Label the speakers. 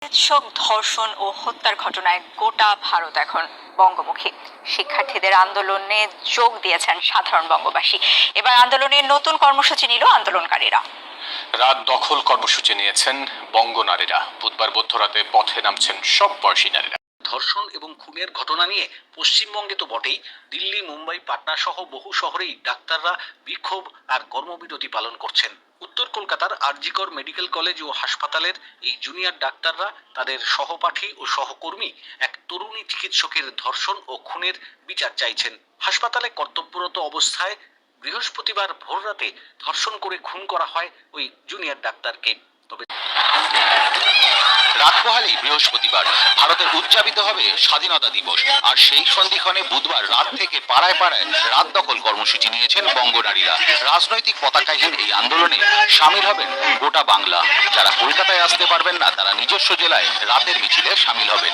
Speaker 1: চিকিৎসক ধর্ষণ ও হত্যার ঘটনায় গোটা ভারত এখন বঙ্গমুখী। শিক্ষার্থীদের আন্দোলনে যোগ দিয়েছেন সাধারণ বঙ্গবাসী। এবার আন্দোলনের নতুন কর্মসূচি নিল আন্দোলনকারীরা।
Speaker 2: রাত দখল কর্মসূচি নিয়েছেন বঙ্গ নারীরা। বুধবার মধ্যরাতে পথে নামছেন সব বয়সী নারীরা।
Speaker 3: ধর্ষণ এবং খুনের ঘটনা নিয়ে পশ্চিমবঙ্গে তো বটেই, দিল্লি, মুম্বাই, পাটনা সহ বহু শহরেই ডাক্তাররা বিক্ষোভ আর কর্মবিরতি পালন করছেন। উত্তর কলকাতার আরজিকর মেডিকেল কলেজ ও হাসপাতালের এই জুনিয়র ডাক্তাররা তাদের সহপাঠী ও সহকর্মী এক তরুণী চিকিৎসকের ধর্ষণ ও খুনের বিচার চাইছেন। হাসপাতালে কর্তব্যরত অবস্থায় বৃহস্পতিবার ভোররাতে ধর্ষণ করে খুন করা হয় ওই জুনিয়র ডাক্তারকে। তবে
Speaker 4: রাত পোহালেই বৃহস্পতিবার ভারতের উদযাপিত হবে স্বাধীনতা দিবস, আর সেই সন্ধিক্ষণে বুধবার রাত থেকে পাড়ায় পাড়ায় রাত দখল কর্মসূচি নিয়েছেন বঙ্গ নারীরা। রাজনৈতিক পতাকাহীন এই আন্দোলনে সামিল হবেন গোটা বাংলা। যারা কলকাতায় আসতে পারবেন না, তারা নিজস্ব জেলায় রাতের মিছিলে সামিল হবেন।